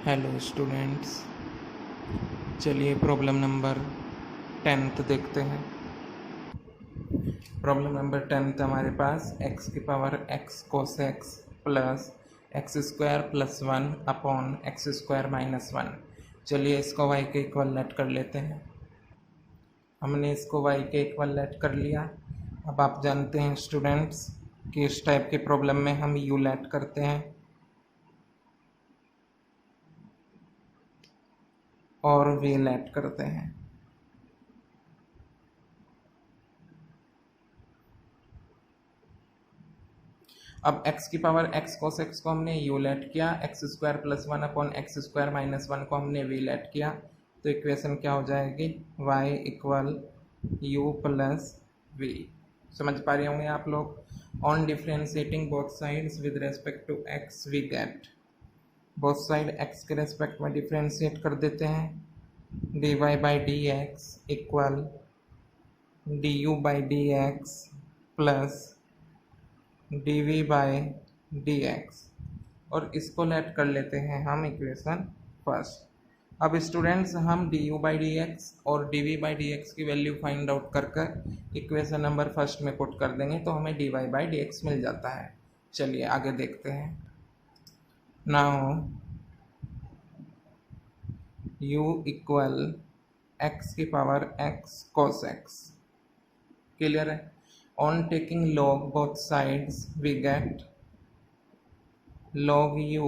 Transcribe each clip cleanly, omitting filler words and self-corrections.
Hello students, चलिए problem number 10 देखते हैं। प्रॉब्लम नंबर 10 हमारे पास x की पावर x कोस x plus x square plus 1 upon x square minus 1। चलिए इसको y के इक्वल लेट कर लेते हैं। हमने इसको y के इक्वल लेट कर लिया। अब आप जानते हैं स्टूडेंट्स कि इस टाइप के प्रॉब्लम में हम u लेट करते हैं और v लेट करते हैं। अब x की पावर x कोस x को हमने u लेट किया, x square plus 1 upon x square minus 1 को हमने v लेट किया, तो इक्वेशन क्या हो जाएगी y equal u plus v। समझ पा रहे होंगे आप लोग। On differentiating both sides with respect to x we get, both side x के रेस्पेक्ट में डिफ्रेंशिएट कर देते हैं, dy by d x equal du by d x plus dv by d x, और इसको लेट कर लेते हैं हम इक्वेशन फर्स्ट। अब स्टूडेंट्स हम du बाई डी एक्स और dv बाई डी एक्स की वैल्यू फाइंड आउट कर कर इक्वेशन नंबर फर्स्ट में पुट कर देंगे तो हमें dy बाई डी एक्स मिल जाता है। चलिए आगे देखते हैं। नाउ u इक्वल x की power x cos x, clear है। On taking log both sides we get log u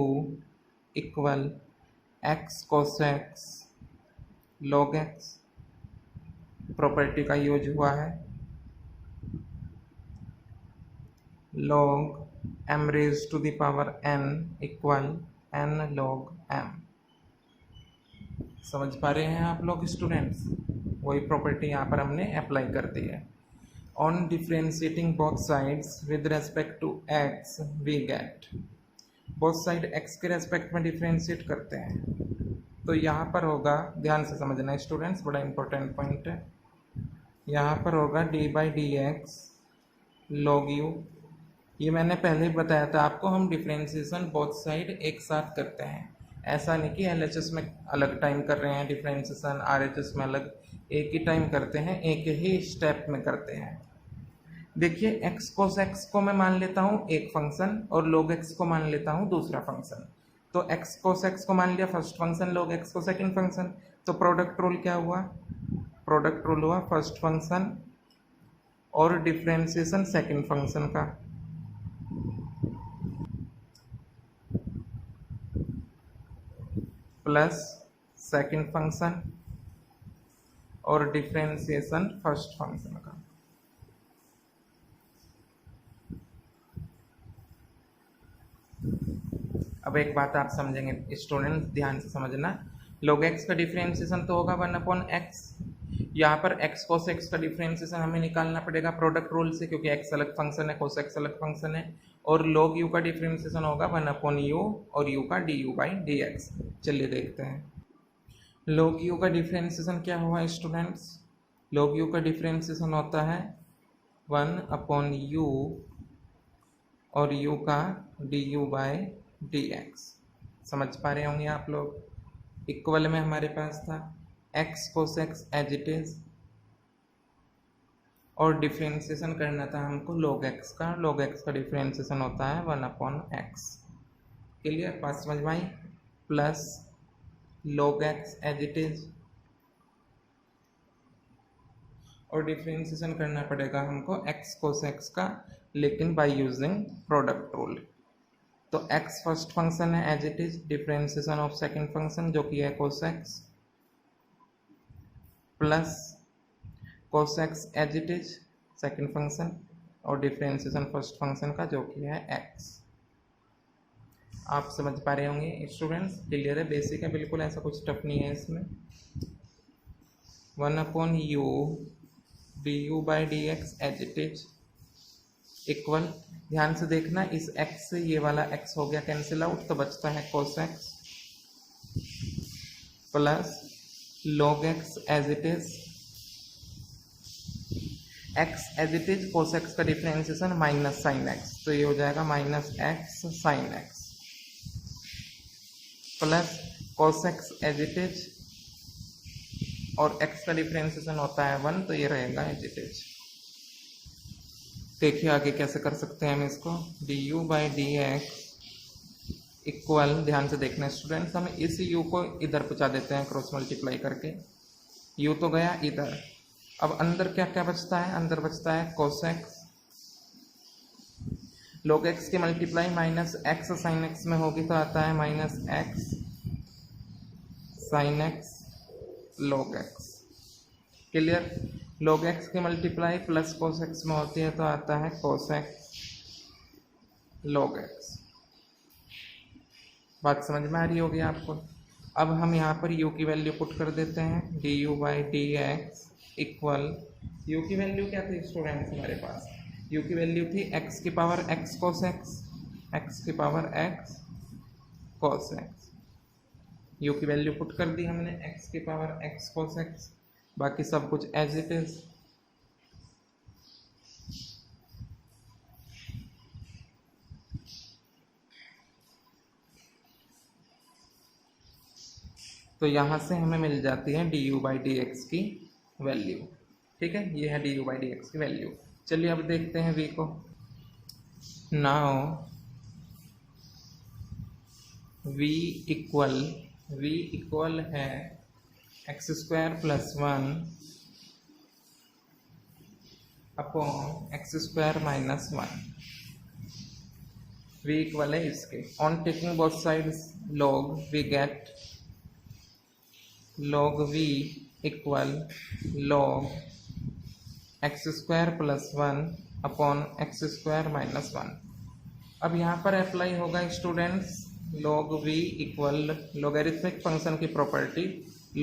equal x cos x log x। Property का यूज हुआ है log m raised to the power n equal n log m। समझ पा रहे हैं आप लोग स्टूडेंट्स? वही प्रॉपर्टी यहाँ पर हमने अप्लाई कर दी है। On differentiating both sides with respect to x we get, both side x के रेस्पेक्ट में डिफ्रेंशिएट करते हैं तो यहाँ पर होगा, ध्यान से समझना स्टूडेंट्स, बड़ा इंपॉर्टेंट पॉइंट है। यहाँ पर होगा D by d x log you. ये मैंने पहले ही बताया था आपको, हम डिफ्रेंशिएशन बोथ साइड एक साथ करते हैं। ऐसा नहीं कि एलएचएस में अलग टाइम कर रहे हैं डिफ्रेंशिएशन, आरएचएस में अलग, एक ही टाइम करते हैं, एक ही स्टेप में करते हैं। देखिए x cos x को मैं मान लेता हूँ एक फंक्शन और log x को मान लेता हूँ दूसरा फंक्शन। तो x cos x को मान लिया फर्स्ट फंक्शन, log x को सेकंड फंक्शन, तो प्रोडक्ट रूल क्या हुआ? प्रोडक्ट रूल हुआ फर्स्ट फंक्शन और डिफ्रेंशिएशन सेकंड फंक्शन का, प्लस सेकंड फंक्शन और डिफ्रेंशिएशन फर्स्ट फंक्शन का। अब एक बात आप समझेंगे स्टूडेंट्स, ध्यान से समझना। log x का डिफरेंशिएशन तो होगा 1 अपॉन x। यहाँ पर x cos x का डिफरेंशिएशन हमें निकालना पड़ेगा प्रोडक्ट रूल से, क्योंकि x अलग फंक्शन है, cos x अलग फंक्शन है, और log u का डिफरेंशिएशन होगा 1 अपॉन u और u का du बाई डी एक्स। चलिए देखते हैं log u का डिफरेंशिएशन क्या हुआ स्टूडेंट्स। log u का डिफरेंशिएशन होता है 1 अपॉन u और u का du बाई डी एक्स। समझ पा रहे होंगे आप लोग। इक्वल में हमारे पास था x cos x as it is, और डिफरेंशिएशन करना था हमको log x का। log x का डिफरेंशिएशन होता है 1 अपॉन x। क्लियर, बात समझ में आई। Plus log x as it is, और डिफरेंशिएशन करना पड़ेगा हमको x cos x का, लेकिन बाय यूजिंग प्रोडक्ट रूल। तो x फर्स्ट फंक्शन है as it is, differentiation of second function जो कि है cos x, plus cos x as it is second function और डिफरेंशिएशन फर्स्ट फंक्शन का जो कि है x। आप समझ पा रहे होंगे स्टूडेंट्स? क्लियर है, बेसिक है बिल्कुल, ऐसा कुछ टफ नहीं है इसमें। 1 upon u du by d x as it is equal, ध्यान से देखना, इस x से ये वाला x हो गया कैंसिल आउट, तो बचता है cos x plus log x as it is, x as it is cos x का डिफरेंशिएशन माइनस साइन x, तो ये हो जाएगा minus x sine x, plus cos x as it is, और x का डिफ्रेंसिएशन होता है 1, तो ये रहेगा एज इट इज। देखिए आगे कैसे कर सकते हैं हम इसको। du/dx इक्वल, ध्यान से देखना स्टूडेंट्स, हम इस u को इधर पहुंचा देते हैं क्रॉस मल्टीप्लाई करके। u तो गया इधर, अब अंदर क्या क्या बचता है, अंदर बचता है cos x, log x की multiply minus x sin x में होगी तो आता है minus x sin x log x। Clear. log x की मल्टीप्लाई प्लस cos x में होती है तो आता है cos x log x। बात समझ में आ रही होगी आपको। अब हम यहाँ पर u की वैल्यू पुट कर देते हैं, du/dx इक्वल, u की वैल्यू क्या थी स्टूडेंट्स हमारे पास, u की वैल्यू थी x की power x cos x, x की power x cos x। u की वैल्यू पुट कर दी हमने x की पावर x cos x, बाकी सब कुछ एज इट इज। तो यहाँ से हमें मिल जाती है du/dx की वैल्यू। ठीक है, ये है du/dx की वैल्यू। चलिए अब देखते हैं v को। नाउ v इक्वल है x² + 1 upon x² - 1। v equal है इसके। On taking both sides log we get log v equal log x² + 1 upon x² - 1। अब यहाँ पर अप्लाई होगा students log v equal logarithmic function की property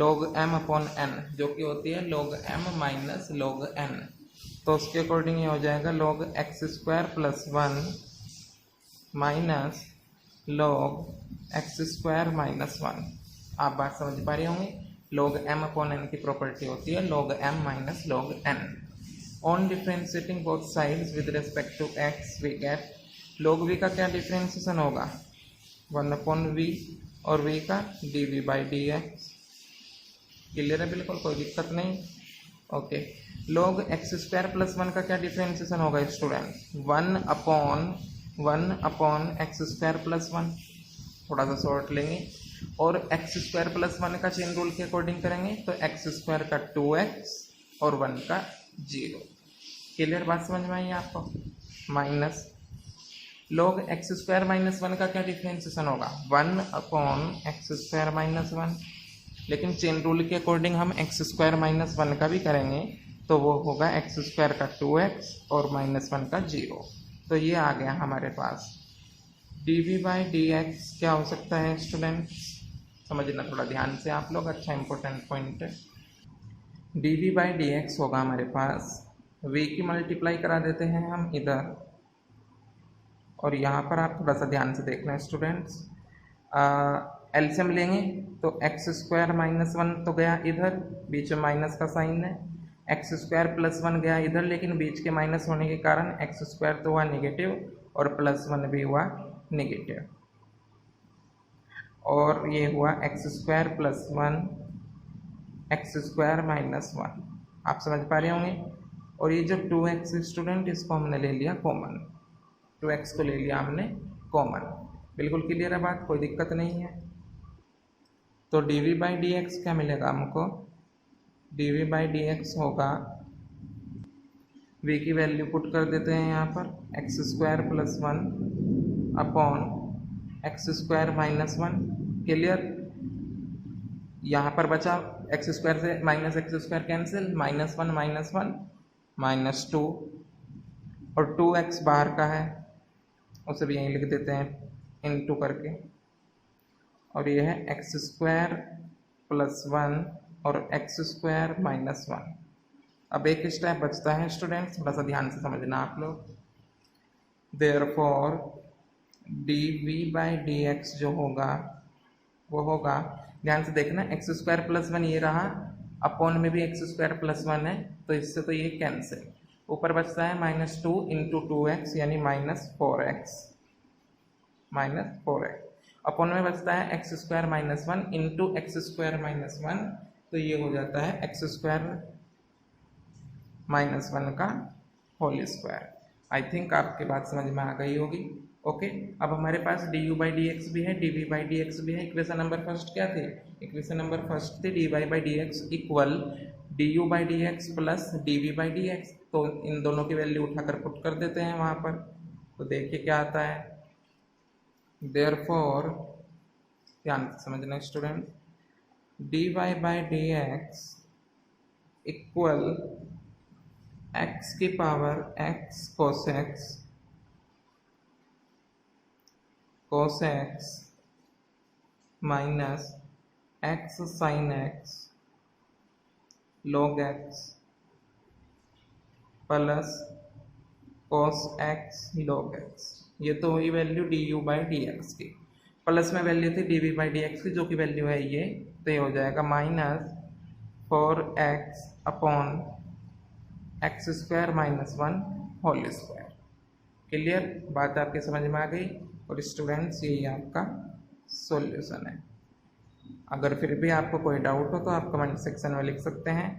log m upon n, जो कि होती है log m minus log n। तो उसके अकॉर्डिंग ये हो जाएगा log x² + 1 minus log x² - 1। आप बात समझ पा रहे होंगे, log m अपॉन n की प्रॉपर्टी होती है log m minus log n। On differentiating both sides with respect to x we get, log v का क्या डिफ्रेंशिएशन होगा 1/v और v का dv/dx। क्लियर है बिल्कुल, कोई दिक्कत नहीं। ओके, log x² + 1 का क्या डिफ्रेंशिएशन होगा स्टूडेंट 1/1 x² + 1। थोड़ा सा शॉर्ट लेंगे और x² + 1 का चेन रूल के अकॉर्डिंग करेंगे तो x² का 2x और 1 का 0। क्लियर, बात समझ में आई आपको। माइनस log x² - 1 का क्या डिफ्रेंशिएशन होगा 1/x² - 1, लेकिन चेन रूल के अकॉर्डिंग हम x² - 1 का भी करेंगे तो वो होगा x² का 2x और -1 का 0। तो ये आ गया हमारे पास। dv/dx क्या हो सकता है स्टूडेंट्स, समझना थोड़ा ध्यान से आप लोग, अच्छा इंपॉर्टेंट पॉइंट है। dv/dx होगा हमारे पास, v की मल्टीप्लाई करा देते हैं हम इधर, और यहाँ पर आप थोड़ा सा ध्यान से देखना स्टूडेंट्स। एलसीएम लेंगे तो x² - 1 तो गया इधर, बीच में माइनस का साइन है, x² + 1 गया इधर, लेकिन बीच के माइनस होने के कारण x² तो हुआ नेगेटिव और +1 भी हुआ नेगेटिव, और ये हुआ x² + 1 x² - 1। आप समझ पा रहे होंगे। और ये जो 2x स्टूडेंट, इसको हमने ले लिया कॉमन, 2x को ले लिया हमने कॉमन। बिल्कुल क्लियर है बात, कोई दिक्कत नहीं है। तो dv/dx क्या मिलेगा हमको, dv/dx होगा, v की वैल्यू पुट कर देते हैं यहाँ पर x² + 1 अपॉन x² - 1। क्लियर, यहाँ पर बचा x² से -x² कैंसिल, -1 -2 और 2x बाहर का है, उसे भी यहीं लिख देते हैं इनटू करके, और ये है x² + 1 और x² - 1। अब एक स्टेप बचता है स्टूडेंट्स, थोड़ा सा ध्यान से समझना आप लोग। देयरफॉर dv/dx जो होगा वो होगा, ध्यान से देखना, x² + 1 ये रहा, अपॉन में भी x² + 1 है, तो इससे तो ये कैंसिल, ऊपर बचता है -2 × 2x यानी -4x। अपॉन में बचता है x square minus one into x square minus one, तो ये हो जाता है एक्स स्क्वायर माइनस वन का होल स्क्वायर। आई थिंक आपकी बात समझ में आ गई होगी। ओके, अब हमारे पास d u by d x भी है, d v by d x भी है। इक्वेशन नंबर फर्स्ट क्या थे? इक्वेशन नंबर फर्स्ट थे d y by d x equal d u by d x plus d v by d x. तो इन दोनों की वैल्यू उठाकर पुट कर देते हैं वहाँ पर, तो देखिए क्या आता है। देयरफॉर ध्यान से समझना student, d y by d x equal x की power x cos x minus x sine x log x plus cos x log x। ये तो हुई value d u by d x की, प्लस में value थी d v by d x की, जो कि वैल्यू है ये, तो ये हो जाएगा minus 4x upon x square minus one whole square. Clear, बात आपके समझ में आ गई। और स्टूडेंट्स यही आपका सॉल्यूशन है। अगर फिर भी आपको कोई डाउट हो तो आप कमेंट सेक्शन में लिख सकते हैं,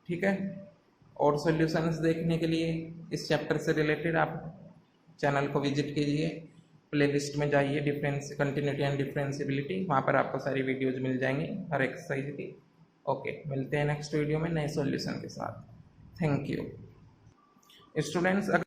ठीक है। और सॉल्यूशंस देखने के लिए इस चैप्टर से रिलेटेड आप चैनल को विजिट कीजिए, प्लेलिस्ट में जाइए डिफरेंस कंटिन्यूटी एंड डिफरेंशिएबिलिटी, वहाँ पर आपको सारी वीडियोज मिल जाएंगी हर एक्सरसाइज की। ओके, मिलते हैं नेक्स्ट वीडियो में नए सॉल्यूशन के साथ। Thank you students.